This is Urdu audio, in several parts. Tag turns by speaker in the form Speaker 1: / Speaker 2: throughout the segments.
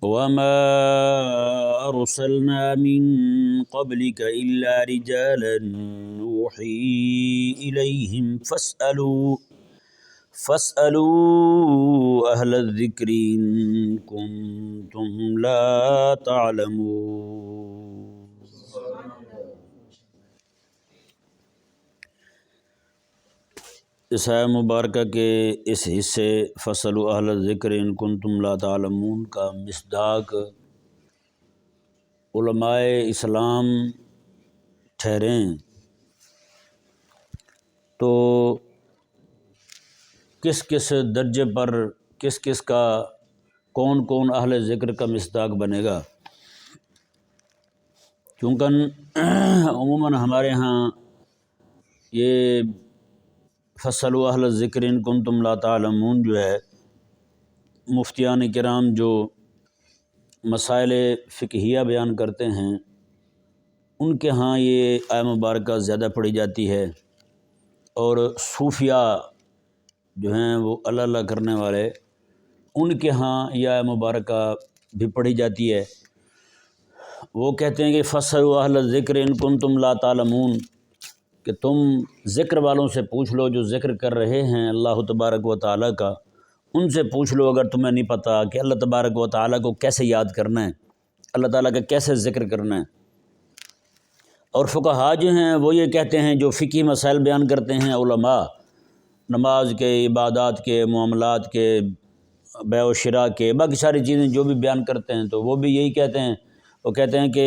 Speaker 1: وما أرسلنا من قبلك إلا رجالا نوحي إليهم فاسألوا أهل الذكر إن كنتم لا تعلمون۔ اس آیہ مبارکہ کے اس حصے فاسألوا اہل الذکر ان کنتم لا تعلمون کا مصداق علماء اسلام ٹھہریں تو کس کس درجے پر کس کس کا کون کون اہل ذکر کا مصداق بنے گا؟ کیونکہ عموماً ہمارے ہاں یہ فاسألوا اہل الذکر ان کنتم لا تعلمون جو ہے، مفتیان کرام جو مسائل فقہیہ بیان کرتے ہیں ان کے ہاں یہ آیہ مبارکہ زیادہ پڑھی جاتی ہے، اور صوفیہ جو ہیں وہ اللہ اللہ کرنے والے ان کے ہاں یہ آیہ مبارکہ بھی پڑھی جاتی ہے۔ وہ کہتے ہیں کہ فاسألوا اہل الذکر ان کنتم لا تعلمون، کہ تم ذکر والوں سے پوچھ لو جو ذکر کر رہے ہیں اللہ تبارک و تعالیٰ کا، ان سے پوچھ لو اگر تمہیں نہیں پتہ کہ اللہ تبارک و تعالیٰ کو کیسے یاد کرنا ہے، اللہ تعالیٰ کا کیسے ذکر کرنا ہے۔ اور فقہاء جو ہیں وہ یہ کہتے ہیں، جو فقہی مسائل بیان کرتے ہیں علماء، نماز کے، عبادات کے، معاملات کے، بیع و شراء کے، باقی ساری چیزیں جو بھی بیان کرتے ہیں تو وہ بھی یہی کہتے ہیں، وہ کہتے ہیں کہ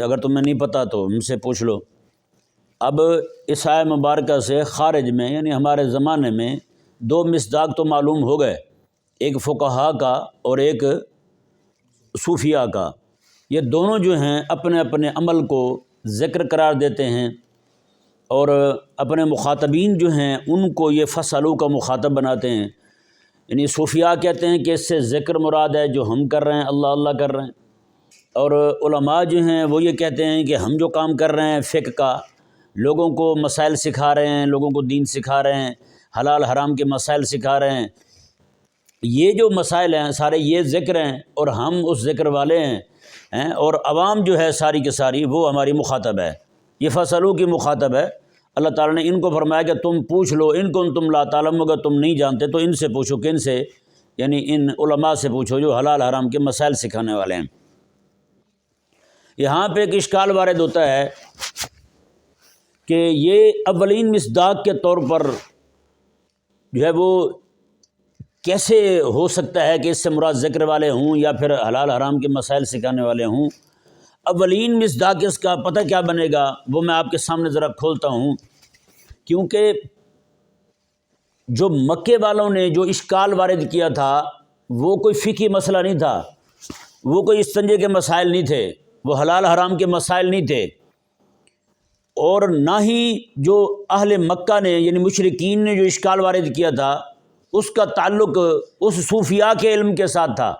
Speaker 1: اگر تمہیں نہیں پتہ تو ہم سے پوچھ لو۔ اب اس آیہ مبارکہ سے خارج میں یعنی ہمارے زمانے میں دو مصداق تو معلوم ہو گئے، ایک فقہاء کا اور ایک صوفیاء کا۔ یہ دونوں جو ہیں اپنے اپنے عمل کو ذکر قرار دیتے ہیں، اور اپنے مخاطبین جو ہیں ان کو یہ فاسألوا کا مخاطب بناتے ہیں۔ یعنی صوفیاء کہتے ہیں کہ اس سے ذکر مراد ہے جو ہم کر رہے ہیں، اللہ اللہ کر رہے ہیں، اور علماء جو ہیں وہ یہ کہتے ہیں کہ ہم جو کام کر رہے ہیں فقہ کا، لوگوں کو مسائل سکھا رہے ہیں، لوگوں کو دین سکھا رہے ہیں، حلال حرام کے مسائل سکھا رہے ہیں، یہ جو مسائل ہیں سارے یہ ذکر ہیں اور ہم اس ذکر والے ہیں، اور عوام جو ہے ساری کی ساری وہ ہماری مخاطب ہے۔ یہ فاسألوا کی مخاطب ہے۔ اللہ تعالیٰ نے ان کو فرمایا کہ تم پوچھ لو ان کنتم لا تعلمون، اگر تم نہیں جانتے تو ان سے پوچھو، کن سے؟ یعنی ان علماء سے پوچھو جو حلال حرام کے مسائل سکھانے والے ہیں۔ یہاں پہ ایک اشکال وارد ہوتا ہے کہ یہ اولین مصداق کے طور پر جو ہے وہ کیسے ہو سکتا ہے کہ اس سے مراد ذکر والے ہوں یا پھر حلال حرام کے مسائل سکھانے والے ہوں؟ اولین مصداق اس کا پتہ کیا بنے گا وہ میں آپ کے سامنے ذرا کھولتا ہوں، کیونکہ جو مکے والوں نے جو اشکال وارد کیا تھا وہ کوئی فقہی مسئلہ نہیں تھا، وہ کوئی استنجے کے مسائل نہیں تھے، وہ حلال حرام کے مسائل نہیں تھے، اور نہ ہی جو اہل مکہ نے یعنی مشرکین نے جو اشکال وارد کیا تھا اس کا تعلق اس صوفیاء کے علم کے ساتھ تھا۔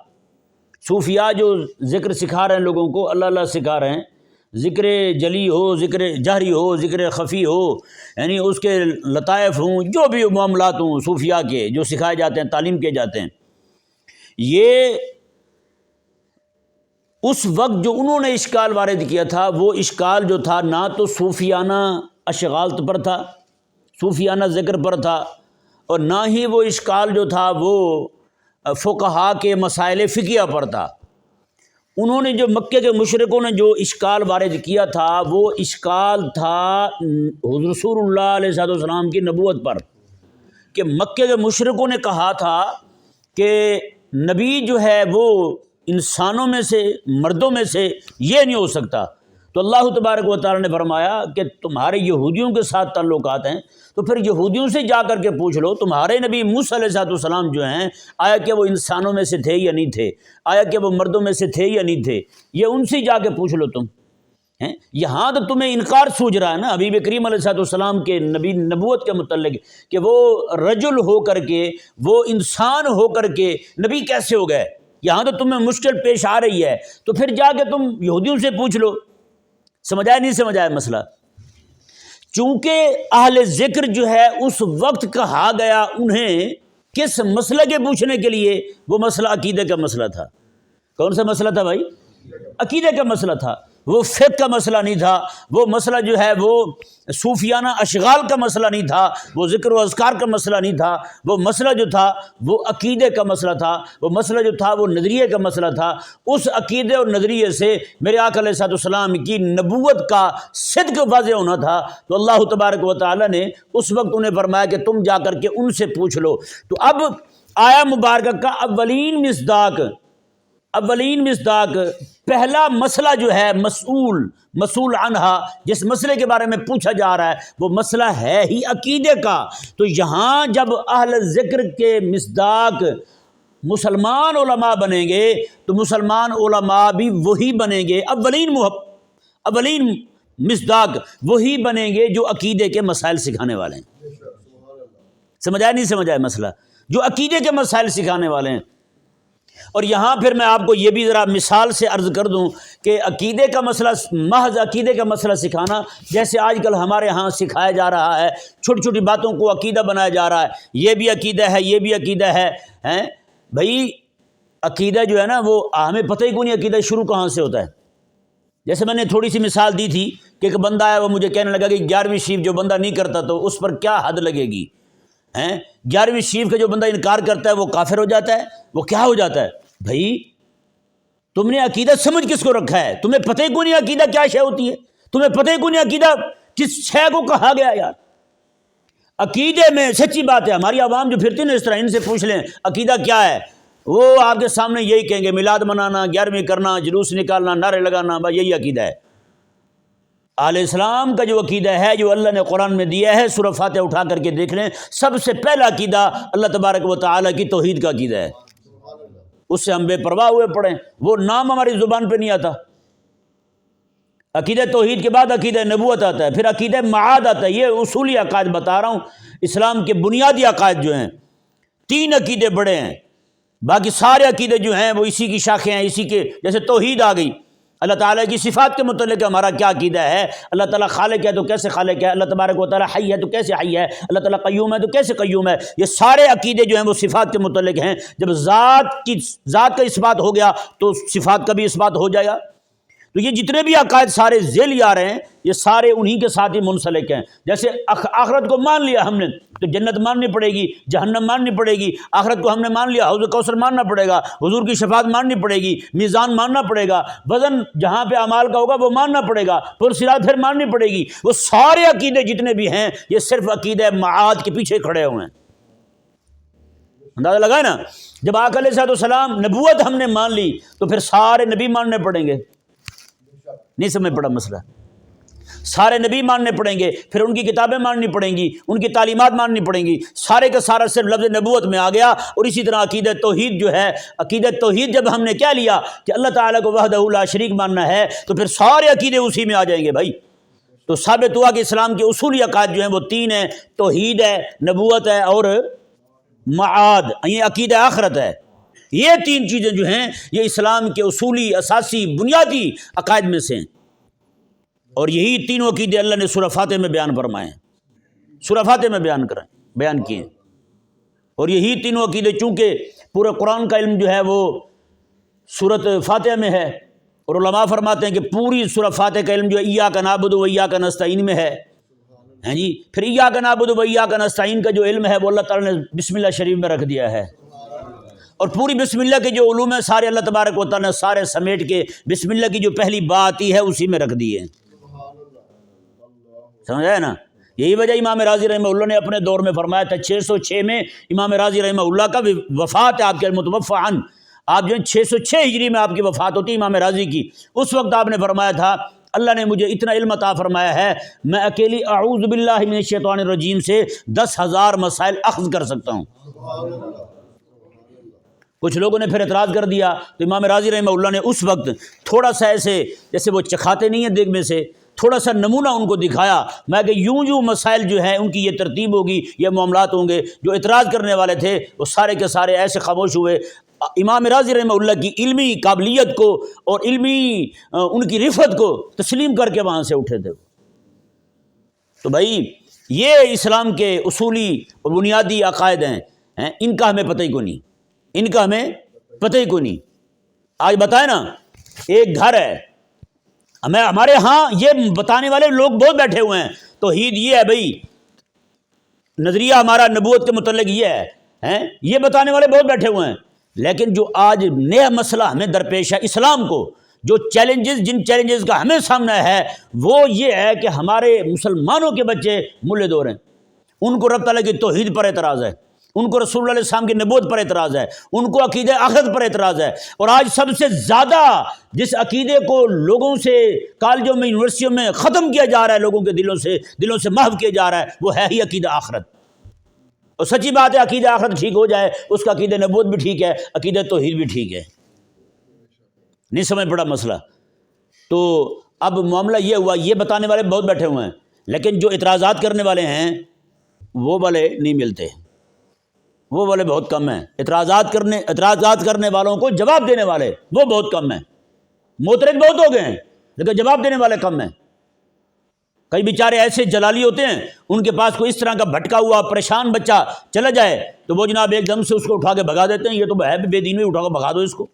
Speaker 1: صوفیاء جو ذکر سکھا رہے ہیں لوگوں کو، اللہ اللہ سکھا رہے ہیں، ذکر جلی ہو، ذکر جہری ہو، ذکر خفی ہو، یعنی اس کے لطائف ہوں، جو بھی معاملات ہوں صوفیاء کے جو سکھائے جاتے ہیں، تعلیم کیے جاتے ہیں، یہ اس وقت جو انہوں نے اشکال وارد کیا تھا وہ اشکال جو تھا نہ تو صوفیانہ اشغالت پر تھا، صوفیانہ ذکر پر تھا، اور نہ ہی وہ اشکال جو تھا وہ فقہاء کے مسائل فقہیہ پر تھا۔ انہوں نے جو مکے کے مشرکوں نے جو اشکال وارد کیا تھا وہ اشکال تھا حضور رسول اللہ علیہ السلام کی نبوت پر، کہ مکے کے مشرکوں نے کہا تھا کہ نبی جو ہے وہ انسانوں میں سے، مردوں میں سے یہ نہیں ہو سکتا۔ تو اللہ تبارک و تعالیٰ نے فرمایا کہ تمہارے یہودیوں کے ساتھ تعلقات ہیں تو پھر یہودیوں سے جا کر کے پوچھ لو تمہارے نبی موسیٰ علیہ السلام جو ہیں آیا کہ وہ انسانوں میں سے تھے یا نہیں تھے، آیا کہ وہ مردوں میں سے تھے یا نہیں تھے، یہ ان سے جا کے پوچھ لو تم۔ یہاں تو تمہیں انکار سوچ رہا ہے نا حبیب کریم علیہ السلام کے نبی نبوت کے متعلق، کہ وہ رجل ہو کر کے، وہ انسان ہو کر کے نبی کیسے ہو گئے، یہاں تو تمہیں مشکل پیش آ رہی ہے، تو پھر جا کے تم یہودیوں سے پوچھ لو۔ سمجھایا نہیں سمجھایا مسئلہ؟ چونکہ اہل ذکر جو ہے اس وقت کہا گیا انہیں کس مسئلے کے پوچھنے کے لیے، وہ مسئلہ عقیدے کا مسئلہ تھا، کون سا مسئلہ تھا بھائی؟ عقیدے کا مسئلہ تھا، وہ فقہ کا مسئلہ نہیں تھا، وہ مسئلہ جو ہے وہ صوفیانہ اشغال کا مسئلہ نہیں تھا، وہ ذکر و اذکار کا مسئلہ نہیں تھا، وہ مسئلہ جو تھا وہ عقیدے کا مسئلہ تھا، وہ مسئلہ جو تھا وہ نظریے کا مسئلہ تھا۔ اس عقیدے اور نظریے سے میرے آقا علیہ الصلوۃ والسلام کی نبوت کا صدق واضح ہونا تھا، تو اللہ تبارک و تعالیٰ نے اس وقت انہیں فرمایا کہ تم جا کر کے ان سے پوچھ لو۔ تو اب آیا مبارکہ کا اولین مصداق پہلا مسئلہ جو ہے مسئول عنہا، جس مسئلے کے بارے میں پوچھا جا رہا ہے وہ مسئلہ ہے ہی عقیدے کا۔ تو یہاں جب اہل ذکر کے مصداق مسلمان علماء بنیں گے تو مسلمان علماء بھی وہی بنیں گے، اولین مصداق وہی بنیں گے جو عقیدے کے مسائل سکھانے والے ہیں۔ سمجھ آیا نہیں سمجھ آیا مسئلہ؟ جو عقیدے کے مسائل سکھانے والے ہیں۔ اور یہاں پھر میں آپ کو یہ بھی ذرا مثال سے عرض کر دوں کہ عقیدے کا مسئلہ، محض عقیدے کا مسئلہ سکھانا، جیسے آج کل ہمارے ہاں سکھایا جا رہا ہے، چھوٹی چھوٹی باتوں کو عقیدہ بنایا جا رہا ہے، یہ بھی عقیدہ ہے، یہ بھی عقیدہ ہے۔ بھائی عقیدہ جو ہے نا وہ ہمیں پتہ ہی کیوں نہیں عقیدہ شروع کہاں سے ہوتا ہے۔ جیسے میں نے تھوڑی سی مثال دی تھی کہ ایک بندہ ہے، وہ مجھے کہنے لگا کہ 11ویں شریف جو بندہ نہیں کرتا تو اس پر کیا حد لگے گی؟ 11ویں شریف کا جو بندہ انکار کرتا ہے وہ کافر ہو جاتا ہے، وہ کیا ہو جاتا ہے؟ بھائی تم نے عقیدہ سمجھ کس کو رکھا ہے؟ تمہیں پتہ ہی کیوں نہیں عقیدہ کیا شے ہوتی ہے؟ تمہیں پتہ ہی کیوں نہیں عقیدہ کس شے کو کہا گیا؟ یار عقیدے میں سچی بات ہے، ہماری عوام جو پھرتی نا اس طرح، ان سے پوچھ لیں عقیدہ کیا ہے، وہ آپ کے سامنے یہی کہیں گے میلاد منانا، 11ویں کرنا، جلوس نکالنا، نعرے لگانا، بس یہی عقیدہ ہے۔ علیہ السلام کا جو عقیدہ ہے، جو اللہ نے قرآن میں دیا ہے، سورہ فاتحہ اٹھا کر کے دیکھ لیں، سب سے پہلا عقیدہ اللہ تبارک و تعالیٰ کی توحید کا عقیدہ ہے۔ اس سے ہم بے پرواہ ہوئے پڑھیں، وہ نام ہماری زبان پہ نہیں آتا۔ عقیدہ توحید کے بعد عقیدہ نبوت آتا ہے، پھر عقیدہ معاد آتا ہے۔ یہ اصولی عقائد بتا رہا ہوں، اسلام کے بنیادی عقائد جو ہیں، 3 عقیدے بڑے ہیں، باقی سارے عقیدے جو ہیں وہ اسی کی شاخیں ہیں، اسی کے جیسے توحید آ گئی۔ اللہ تعالیٰ کی صفات کے متعلق ہمارا کیا عقیدہ ہے؟ اللہ تعالیٰ خالق ہے تو کیسے خالق ہے؟ اللہ تبارک و تعالیٰ حی ہے تو کیسے حی ہے؟ اللہ تعالیٰ قیوم ہے تو کیسے قیوم ہے؟ یہ سارے عقیدے جو ہیں وہ صفات کے متعلق ہیں۔ جب ذات کا اس بات ہو گیا تو صفات کا بھی اس بات ہو جائے گا۔ تو یہ جتنے بھی عقائد سارے ذیلی آ رہے ہیں، یہ سارے انہی کے ساتھ ہی منسلک ہیں۔ جیسے آخرت کو مان لیا ہم نے تو جنت ماننی پڑے گی، جہنم ماننی پڑے گی۔ آخرت کو ہم نے مان لیا، حوض کوثر ماننا پڑے گا، حضور کی شفاعت ماننی پڑے گی، میزان ماننا پڑے گا، وزن جہاں پہ اعمال کا ہوگا وہ ماننا پڑے گا، پھر صراط پھر ماننی پڑے گی۔ وہ سارے عقیدے جتنے بھی ہیں یہ صرف عقیدہ معاد کے پیچھے کھڑے ہوئے ہیں۔ اندازہ لگا نا؟ جب آقا علیہ السلام نبوت ہم نے مان لی تو پھر سارے نبی ماننے پڑیں گے۔ نہیں سمجھ پڑا مسئلہ؟ سارے نبی ماننے پڑیں گے، پھر ان کی کتابیں ماننی پڑیں گی، ان کی تعلیمات ماننی پڑیں گی، سارے کا سارا صرف لفظ نبوت میں آ گیا۔ اور اسی طرح عقیدہ توحید جو ہے، عقیدہ توحید جب ہم نے کیا لیا کہ اللہ تعالیٰ کو وحدہ لا شریک ماننا ہے تو پھر سارے عقیدے اسی میں آ جائیں گے بھائی۔ تو ثابت ہوا کہ اسلام کے اصولی عقائد جو ہیں وہ 3 ہیں، توحید ہے، نبوت ہے اور معاد، یہ عقیدہ آخرت ہے۔ یہ 3 چیزیں جو ہیں یہ اسلام کے اصولی اساسی بنیادی عقائد میں سے ہیں، اور یہی تینوں عقیدے اللہ نے سورہ فاتحہ میں بیان فرمائے ہیں، سورہ فاتحہ میں بیان کیے ہیں۔ اور یہی تینوں عقیدے چونکہ پورے قرآن کا علم جو ہے وہ سورۃ فاتحہ میں ہے، اور علماء فرماتے ہیں کہ پوری سورہ فاتحہ کا علم جو ہے ایاک نعبد و ایاک نستعین میں ہے جی۔ پھر ایاک نعبد و ایاک نستعین کا جو علم ہے وہ اللہ تعالیٰ نے بسم اللہ شریف میں رکھ دیا ہے، اور پوری بسم اللہ کے جو علوم ہیں سارے اللہ تبارک و تعالیٰ نے سارے سمیٹ کے بسم اللہ کی جو پہلی بات آتی ہے اسی میں رکھ دی ہے۔ سمجھ آیا نا؟ یہی وجہ امام راضی رحمہ اللہ نے اپنے دور میں فرمایا تھا، 606 میں امام راضی رحمہ اللہ کا وفات ہے، آپ کے متوفی عن، آپ جو 606 ہجری میں آپ کی وفات ہوتی امام راضی کی۔ اس وقت آپ نے فرمایا تھا اللہ نے مجھے اتنا علم عطا فرمایا ہے، میں اکیلی اعوذ باللہ من الشیطان الرجیم سے 10,000 مسائل اخذ کر سکتا ہوں۔ کچھ لوگوں نے پھر اعتراض کر دیا تو امام راضی رحمہ اللہ نے اس وقت تھوڑا سا ایسے جیسے وہ چکھاتے نہیں ہیں دیگ میں سے، تھوڑا سا نمونہ ان کو دکھایا، میں کہ یوں مسائل جو ہیں ان کی یہ ترتیب ہوگی، یہ معاملات ہوں گے۔ جو اعتراض کرنے والے تھے وہ سارے کے سارے ایسے خاموش ہوئے۔ امام راضی رحمہ اللہ کی علمی قابلیت کو اور علمی ان کی رفت کو تسلیم کر کے وہاں سے اٹھے تھے۔ تو بھائی یہ اسلام کے اصولی اور بنیادی عقائد ہیں، ان کا ہمیں پتہ ہی کو نہیں، ان کا ہمیں پتہ ہی کو نہیں۔ آج بتائیں نا، ایک گھر ہے، ہمارے ہاں یہ بتانے والے لوگ بہت بیٹھے ہوئے ہیں، توحید یہ ہے بھائی، نظریہ ہمارا نبوت کے متعلق یہ ہے، یہ بتانے والے بہت بیٹھے ہوئے ہیں، لیکن جو آج نیا مسئلہ ہمیں درپیش ہے اسلام کو، جو جن چیلنجز کا ہمیں سامنا ہے، وہ یہ ہے کہ ہمارے مسلمانوں کے بچے ملے دور ہیں، ان کو رب تعالیٰ کی توحید پر اعتراض ہے، ان کو رسول اللہ علیہ السلام کی نبوت پر اعتراض ہے، ان کو عقیدہ آخرت پر اعتراض ہے، اور آج سب سے زیادہ جس عقیدے کو لوگوں سے کالجوں میں یونیورسٹیوں میں ختم کیا جا رہا ہے، لوگوں کے دلوں سے محو کیا جا رہا ہے، وہ ہے ہی عقیدہ آخرت۔ اور سچی بات ہے، عقیدہ آخرت ٹھیک ہو جائے، اس کا عقیدہ نبوت بھی ٹھیک ہے، عقیدہ توحید بھی ٹھیک ہے۔ نہیں سمجھ پڑا مسئلہ؟ تو اب معاملہ یہ ہوا، یہ بتانے والے بہت بیٹھے ہوئے ہیں، لیکن جو اعتراضات کرنے والے ہیں وہ والے نہیں ملتے، وہ والے بہت کم ہیں، اعتراضات کرنے والوں کو جواب دینے والے وہ بہت کم ہیں، معترض بہت ہو گئے ہیں لیکن جواب دینے والے کم ہیں۔ کئی بیچارے ایسے جلالی ہوتے ہیں، ان کے پاس کوئی اس طرح کا بھٹکا ہوا پریشان بچہ چلا جائے تو وہ جناب ایک دم سے اس کو اٹھا کے بھگا دیتے ہیں، یہ تو ہے بے دین، میں اٹھا کے بھگا دو اس کو،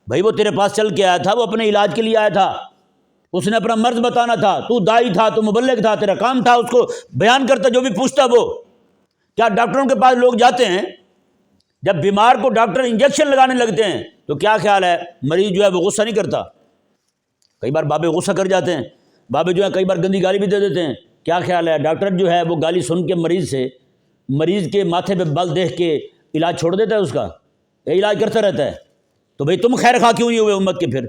Speaker 1: بھائی وہ تیرے پاس چل کے آیا تھا، وہ اپنے علاج کے لیے آیا تھا، اس نے اپنا مرض بتانا تھا، تو دائی تھا، تو مبلغ تھا، تیرا کام تھا اس کو بیان کرتا، جو بھی پوچھتا وہ۔ کیا ڈاکٹروں کے پاس لوگ جاتے ہیں، جب بیمار کو ڈاکٹر انجیکشن لگانے لگتے ہیں تو کیا خیال ہے، مریض جو ہے وہ غصہ نہیں کرتا؟ کئی بار بابے غصہ کر جاتے ہیں، بابے جو ہے کئی بار گندی گالی بھی دے دیتے ہیں، کیا خیال ہے، ڈاکٹر جو ہے وہ گالی سن کے مریض کے ماتھے پہ بل دیکھ کے علاج چھوڑ دیتا ہے اس کا، یہ علاج کرتا رہتا ہے؟ تو بھئی تم خیر خواہ کیوں نہیں ہوئے امت کے؟ پھر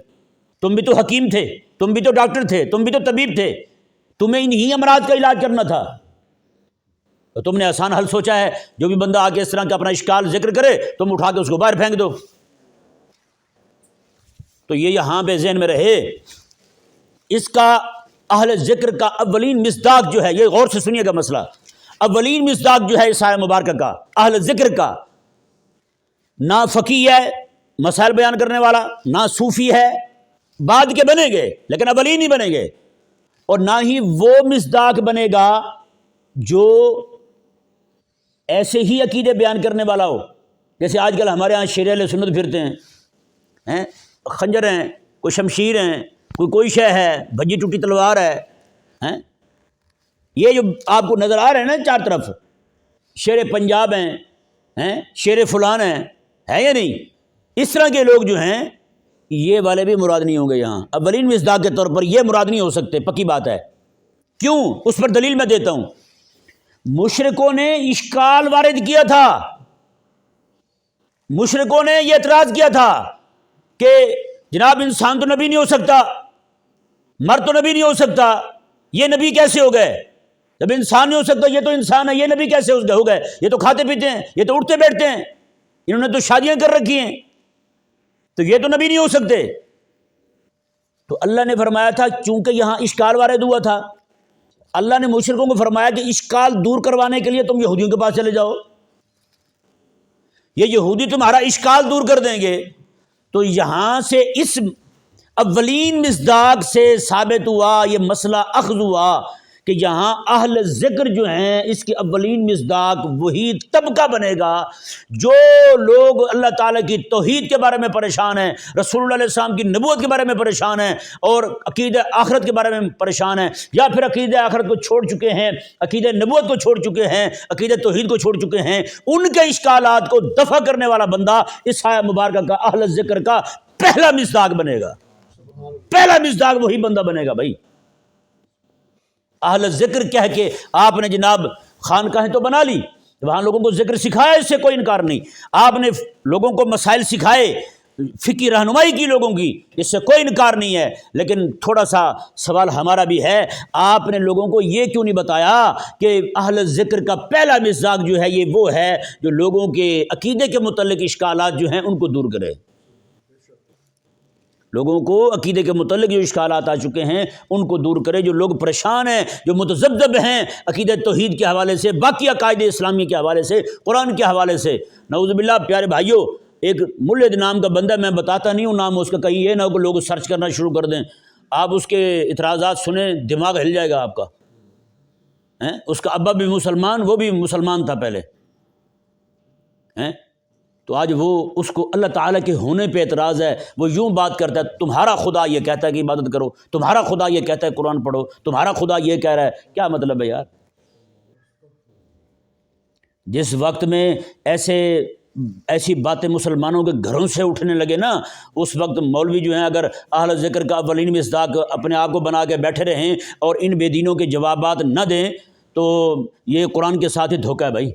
Speaker 1: تم بھی تو حکیم تھے، تم بھی تو ڈاکٹر تھے، تم بھی تو طبیب تھے، تمہیں انہی امراض کا علاج کرنا تھا، تو تم نے آسان حل سوچا ہے، جو بھی بندہ آگے اس طرح کا اپنا اشکال ذکر کرے تم اٹھا کے اس کو باہر پھینک دو۔ تو یہ یہاں پہ ذہن میں رہے، اس کا اہل ذکر کا اولین مصداق جو ہے، یہ غور سے سنیے گا مسئلہ، اولین مصداق جو ہے اس آیہ مبارکہ کا، اہل ذکر کا، نہ فقیہ ہے مسائل بیان کرنے والا، نہ صوفی ہے، بعد کے بنیں گے لیکن اولین نہیں بنیں گے، اور نہ ہی وہ مصداق بنے گا جو ایسے ہی عقیدے بیان کرنے والا ہو، جیسے آج کل ہمارے ہاں شیر اہل سنت پھرتے ہیں، خنجر ہیں، کوئی شمشیر ہیں، کوئی شے ہے، بھجی ٹوٹی تلوار ہے، یہ جو آپ کو نظر آ رہے ہیں نا چار طرف، شیر پنجاب ہیں، شیر فلان ہیں، ہے یا نہیں؟ اس طرح کے لوگ جو ہیں یہ والے بھی مراد نہیں ہوں گے یہاں، اولین مصداق کے طور پر یہ مراد نہیں ہو سکتے، پکی بات ہے۔ کیوں؟ اس پر دلیل میں دیتا ہوں۔ مشرکوں نے اشکال وارد کیا تھا، مشرکوں نے یہ اعتراض کیا تھا کہ جناب انسان تو نبی نہیں ہو سکتا، مرد تو نبی نہیں ہو سکتا، یہ نبی کیسے ہو گئے؟ جب انسان نہیں ہو سکتا، یہ تو انسان ہے، یہ نبی کیسے ہو گئے؟ یہ تو کھاتے پیتے ہیں، یہ تو اٹھتے بیٹھتے ہیں، انہوں نے تو شادیاں کر رکھی ہیں، تو یہ تو نبی نہیں ہو سکتے۔ تو اللہ نے فرمایا تھا چونکہ یہاں اشکال وارد ہوا تھا، اللہ نے مشرکوں کو فرمایا کہ اشکال دور کروانے کے لیے تم یہودیوں کے پاس چلے جاؤ، یہ یہودی تمہارا اشکال دور کر دیں گے۔ تو یہاں سے اس اولین مصداق سے ثابت ہوا، یہ مسئلہ اخذ ہوا کہ یہاں اہل ذکر جو ہیں اس کے اولین مصداق وہی طبقہ بنے گا جو لوگ اللہ تعالیٰ کی توحید کے بارے میں پریشان ہیں، رسول اللہ علیہ السلام کی نبوت کے بارے میں پریشان ہیں، اور عقیدہ آخرت کے بارے میں پریشان ہیں، یا پھر عقیدہ آخرت کو چھوڑ چکے ہیں، عقیدہ نبوت کو چھوڑ چکے ہیں، عقیدہ توحید کو چھوڑ چکے ہیں۔ ان کے اشکالات کو دفع کرنے والا بندہ اس آیہ مبارکہ کا اہل ذکر کا پہلا مصداق بنے گا، پہلا مصداق وہی بندہ بنے گا۔ بھائی اہل ذکر کہہ کے آپ نے جناب خانقاہیں تو بنا لی، وہاں لوگوں کو ذکر سکھایا، اس سے کوئی انکار نہیں، آپ نے لوگوں کو مسائل سکھائے، فقہی رہنمائی کی لوگوں کی، اس سے کوئی انکار نہیں ہے، لیکن تھوڑا سا سوال ہمارا بھی ہے، آپ نے لوگوں کو یہ کیوں نہیں بتایا کہ اہل ذکر کا پہلا مصداق جو ہے یہ وہ ہے جو لوگوں کے عقیدے کے متعلق اشکالات جو ہیں ان کو دور کرے، لوگوں کو عقیدے کے متعلق جو اشکالات آ چکے ہیں ان کو دور کرے، جو لوگ پریشان ہیں، جو متذبذب ہیں عقیدہ توحید کے حوالے سے، باقی عقائد اسلامی کے حوالے سے، قرآن کے حوالے سے۔ نعوذ باللہ پیارے بھائیوں، ایک ملد نام کا بندہ، میں بتاتا نہیں ہوں نام اس کا، کہیں یہ نہ ہو کہ لوگ سرچ کرنا شروع کر دیں، آپ اس کے اعتراضات سنیں دماغ ہل جائے گا آپ کا۔ اس کا ابا بھی مسلمان، وہ بھی مسلمان تھا پہلے، تو آج وہ اس کو اللہ تعالیٰ کے ہونے پہ اعتراض ہے، وہ یوں بات کرتا ہے تمہارا خدا یہ کہتا ہے کہ عبادت کرو، تمہارا خدا یہ کہتا ہے قرآن پڑھو، تمہارا خدا یہ کہہ رہا ہے، کیا مطلب ہے یار؟ جس وقت میں ایسی باتیں مسلمانوں کے گھروں سے اٹھنے لگے نا، اس وقت مولوی جو ہیں اگر اہل ذکر کا اولین مصداق اپنے آپ کو بنا کے بیٹھے رہیں اور ان بے دینوں کے جوابات نہ دیں تو یہ قرآن کے ساتھ ہی دھوکہ ہے بھائی،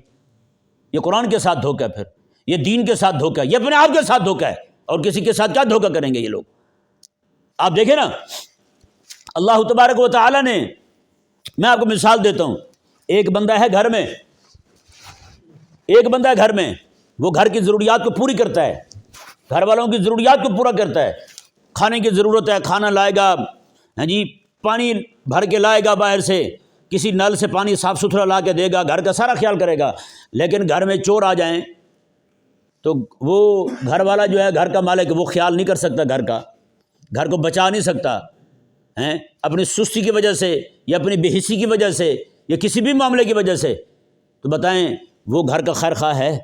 Speaker 1: یہ قرآن کے ساتھ دھوکہ ہے، پھر یہ دین کے ساتھ دھوکہ ہے، یہ اپنے آپ کے ساتھ دھوکہ ہے، اور کسی کے ساتھ کیا دھوکہ کریں گے یہ لوگ؟ آپ دیکھیں نا، اللہ تبارک و تعالیٰ نے، میں آپ کو مثال دیتا ہوں، ایک بندہ ہے گھر میں، وہ گھر کی ضروریات کو پوری کرتا ہے، گھر والوں کی ضروریات کو پورا کرتا ہے، کھانے کی ضرورت ہے کھانا لائے گا، ہاں جی، پانی بھر کے لائے گا باہر سے، کسی نل سے پانی صاف ستھرا لا کے دے گا، گھر کا سارا خیال کرے گا، لیکن گھر میں چور آ جائیں تو وہ گھر والا جو ہے گھر کا مالک وہ خیال نہیں کر سکتا، گھر کو بچا نہیں سکتا ہیں، اپنی سستی کی وجہ سے یا اپنی بے حسی کی وجہ سے یا کسی بھی معاملے کی وجہ سے، تو بتائیں وہ گھر کا خیر خواہ ہے؟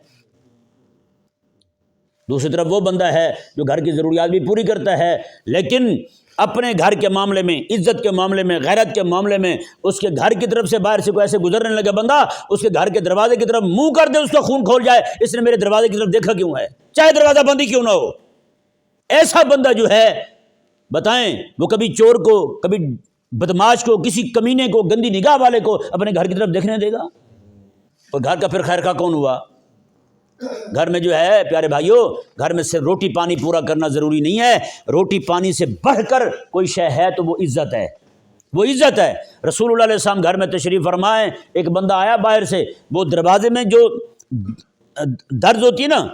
Speaker 1: دوسری طرف وہ بندہ ہے جو گھر کی ضروریات بھی پوری کرتا ہے، لیکن اپنے گھر کے معاملے میں، عزت کے معاملے میں، غیرت کے معاملے میں، اس کے گھر کی طرف سے باہر سے کوئی ایسے گزرنے لگا بندہ، اس کے گھر کے دروازے کی طرف منہ کر دے، اس کا خون کھول جائے، اس نے میرے دروازے کی طرف دیکھا کیوں ہے، چاہے دروازہ بند ہی کیوں نہ ہو، ایسا بندہ جو ہے بتائیں وہ کبھی چور کو، کبھی بدماش کو، کسی کمینے کو، گندی نگاہ والے کو اپنے گھر کی طرف دیکھنے دے گا؟ اور گھر کا پھر خیر خواہ کون ہوا؟ گھر میں جو ہے پیارے بھائیوں، گھر میں صرف روٹی پانی پورا کرنا ضروری نہیں ہے، روٹی پانی سے بڑھ کر کوئی شے ہے تو وہ عزت ہے، وہ عزت ہے۔ رسول اللہ علیہ السلام گھر میں تشریف فرمائے، ایک بندہ آیا باہر سے، وہ دروازے میں جو درز ہوتی ہے نا،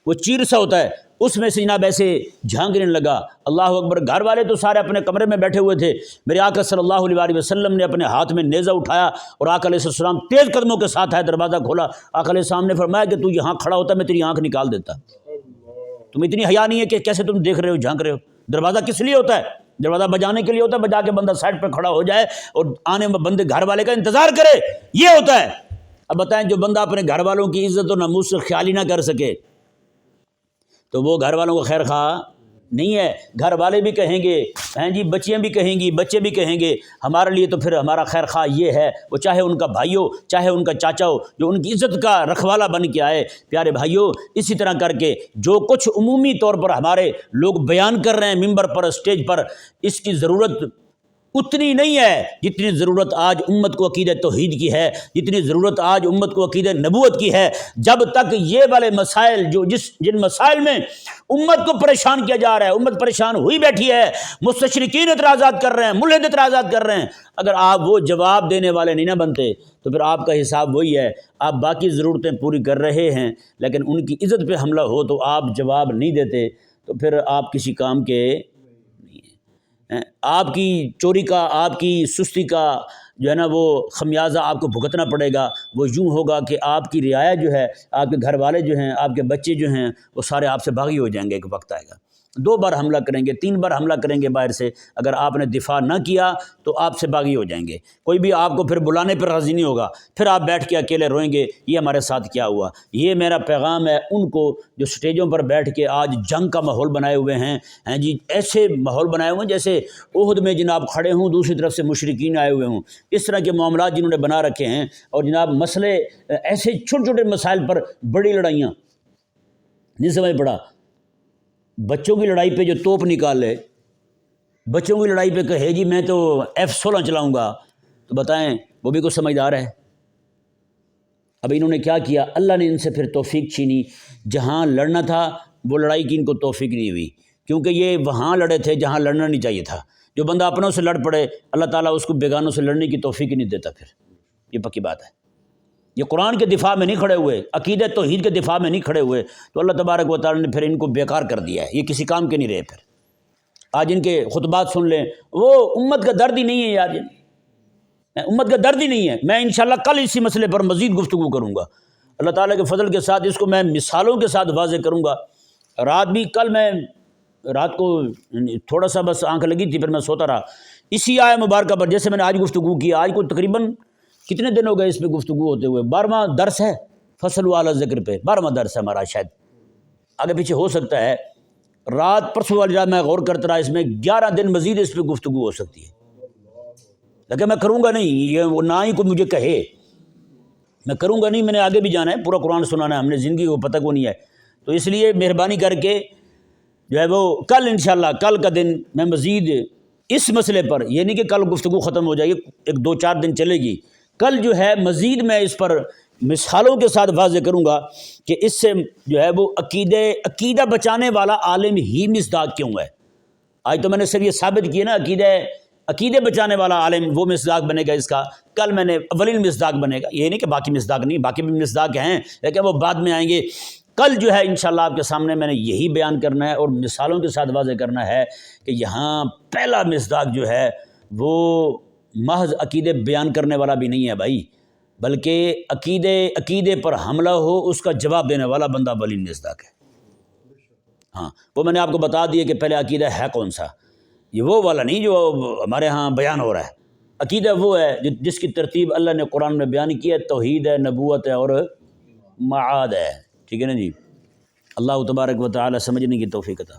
Speaker 1: وہ چیر سا ہوتا ہے، اس میں سے جناب ایسے جھانکنے لگا، اللہ اکبر۔ گھر والے تو سارے اپنے کمرے میں بیٹھے ہوئے تھے، میرے آقا صلی اللہ علیہ وسلم نے اپنے ہاتھ میں نیزہ اٹھایا اور آقا علیہ السلام تیز قدموں کے ساتھ آئے، دروازہ کھولا، آقا علیہ السلام نے فرمایا کہ تو یہاں کھڑا ہوتا میں تیری آنکھ نکال دیتا، تم اتنی حیا نہیں ہے کہ کیسے تم دیکھ رہے ہو، جھانک رہے ہو؟ دروازہ کس لیے ہوتا ہے؟ دروازہ بجانے کے لیے ہوتا ہے، بجا کے بندہ سائڈ پہ کھڑا ہو جائے اور آنے میں بندے گھر والے کا انتظار کرے، یہ ہوتا ہے۔ اب بتائیں جو بندہ اپنے گھر والوں کی عزت و ناموس سے خیال ہی نہ کر سکے تو وہ گھر والوں کو خیر خواہ نہیں ہے۔ گھر والے بھی کہیں گے، ہیں جی، بچیاں بھی کہیں گی، بچے بھی کہیں گے، ہمارے لیے تو پھر ہمارا خیر خواہ یہ ہے، وہ چاہے ان کا بھائی ہو، چاہے ان کا چاچا ہو، جو ان کی عزت کا رکھوالا بن کے آئے۔ پیارے بھائیوں، اسی طرح کر کے جو کچھ عمومی طور پر ہمارے لوگ بیان کر رہے ہیں ممبر پر، اسٹیج پر، اس کی ضرورت اتنی نہیں ہے جتنی ضرورت آج امت کو عقیدہ توحید کی ہے، جتنی ضرورت آج امت کو عقیدہ نبوت کی ہے۔ جب تک یہ والے مسائل جن مسائل میں امت کو پریشان کیا جا رہا ہے، امت پریشان ہوئی بیٹھی ہے، مستشرقین اعتراضات کر رہے ہیں، ملحد اعتراضات کر رہے ہیں، اگر آپ وہ جواب دینے والے نہیں نہ بنتے تو پھر آپ کا حساب وہی ہے، آپ باقی ضرورتیں پوری کر رہے ہیں لیکن ان کی عزت پہ حملہ ہو تو آپ جواب نہیں دیتے تو پھر آپ کسی کام کے، آپ کی چوری کا، آپ کی سستی کا جو ہے نا وہ خمیازہ آپ کو بھگتنا پڑے گا۔ وہ یوں ہوگا کہ آپ کی رعایا جو ہے، آپ کے گھر والے جو ہیں، آپ کے بچے جو ہیں، وہ سارے آپ سے باغی ہو جائیں گے۔ ایک وقت آئے گا 2 بار حملہ کریں گے، 3 بار حملہ کریں گے باہر سے، اگر آپ نے دفاع نہ کیا تو آپ سے باغی ہو جائیں گے۔ کوئی بھی آپ کو پھر بلانے پر راضی نہیں ہوگا، پھر آپ بیٹھ کے اکیلے روئیں گے، یہ ہمارے ساتھ کیا ہوا۔ یہ میرا پیغام ہے ان کو جو سٹیجوں پر بیٹھ کے آج جنگ کا ماحول بنائے ہوئے ہیں جی، ایسے ماحول بنائے ہوئے ہیں جیسے احد میں جناب کھڑے ہوں، دوسری طرف سے مشرکین آئے ہوئے ہوں، اس طرح کے معاملات جنہوں نے بنا رکھے ہیں، اور جناب مسئلے ایسے چھوٹے چھوٹے مسائل پر بڑی لڑائیاں نہیں سمجھ پڑا۔ بچوں کی لڑائی پہ جو توپ نکالے، بچوں کی لڑائی پہ کہے جی میں تو F-16 چلاؤں گا، تو بتائیں وہ بھی کچھ سمجھدار ہے؟ اب انہوں نے کیا کیا، اللہ نے ان سے پھر توفیق چھینی، جہاں لڑنا تھا وہ لڑائی کی ان کو توفیق نہیں ہوئی، کیونکہ یہ وہاں لڑے تھے جہاں لڑنا نہیں چاہیے تھا۔ جو بندہ اپنوں سے لڑ پڑے اللہ تعالیٰ اس کو بیگانوں سے لڑنے کی توفیق نہیں دیتا، پھر یہ پکی بات ہے۔ یہ قرآن کے دفاع میں نہیں کھڑے ہوئے، عقیدہ توحید کے دفاع میں نہیں کھڑے ہوئے، تو اللہ تبارک و تعالیٰ نے پھر ان کو بیکار کر دیا ہے، یہ کسی کام کے نہیں رہے۔ پھر آج ان کے خطبات سن لیں، وہ امت کا درد ہی نہیں ہے یار، امت کا درد ہی نہیں ہے۔ میں انشاءاللہ کل اسی مسئلے پر مزید گفتگو کروں گا، اللہ تعالیٰ کے فضل کے ساتھ اس کو میں مثالوں کے ساتھ واضح کروں گا۔ کل میں رات کو تھوڑا سا بس آنکھ لگی تھی، پھر میں سوتا رہا، اسی آیہ مبارکہ پر جیسے میں نے آج گفتگو کی، آج کو تقریباً کتنے دن ہو گئے اس پہ گفتگو ہوتے ہوئے، 12واں درس ہے فصل اہل ذکر پہ، 12واں درس ہے ہمارا شاید، آگے پیچھے ہو سکتا ہے، رات پرسوں والی رات میں غور کرتا رہا، اس میں 11 دن مزید اس پہ گفتگو ہو سکتی ہے، لیکن میں کروں گا نہیں، یہ وہ نہ ہی کوئی مجھے کہے، میں کروں گا نہیں، میں نے آگے بھی جانا ہے، پورا قرآن سنانا ہے، ہم نے زندگی کو پتہ کو نہیں ہے، تو اس لیے مہربانی کر کے جو ہے وہ کل انشاءاللہ کل کا دن میں مزید اس مسئلے پر، یہ نہیں کہ کل گفتگو ختم ہو جائے گی، ایک 2-4 دن چلے گی، کل جو ہے مزید میں اس پر مثالوں کے ساتھ واضح کروں گا کہ اس سے جو ہے وہ عقیدہ بچانے والا عالم ہی مصداق کیوں ہے۔ آج تو میں نے صرف یہ ثابت کیا نا عقیدے بچانے والا عالم وہ مصداق بنے گا اس کا، کل میں نے اولین مصداق بنے گا، یہ نہیں کہ باقی مصداق نہیں، باقی بھی مصداق ہیں لیکن وہ بعد میں آئیں گے۔ کل جو ہے انشاءاللہ آپ کے سامنے میں نے یہی بیان کرنا ہے اور مثالوں کے ساتھ واضح کرنا ہے کہ یہاں پہلا مصداق جو ہے وہ محض عقیدے بیان کرنے والا بھی نہیں ہے بھائی، بلکہ عقیدے پر حملہ ہو اس کا جواب دینے والا بندہ اولین مصداق ہے۔ ہاں وہ میں نے آپ کو بتا دیا کہ پہلے عقیدہ ہے کون سا، یہ وہ والا نہیں جو ہمارے ہاں بیان ہو رہا ہے، عقیدہ وہ ہے جس کی ترتیب اللہ نے قرآن میں بیان کی ہے، توحید ہے، نبوت ہے اور معاد ہے، ٹھیک ہے نا جی۔ اللہ تبارک و تعالی سمجھنے کی توفیق عطا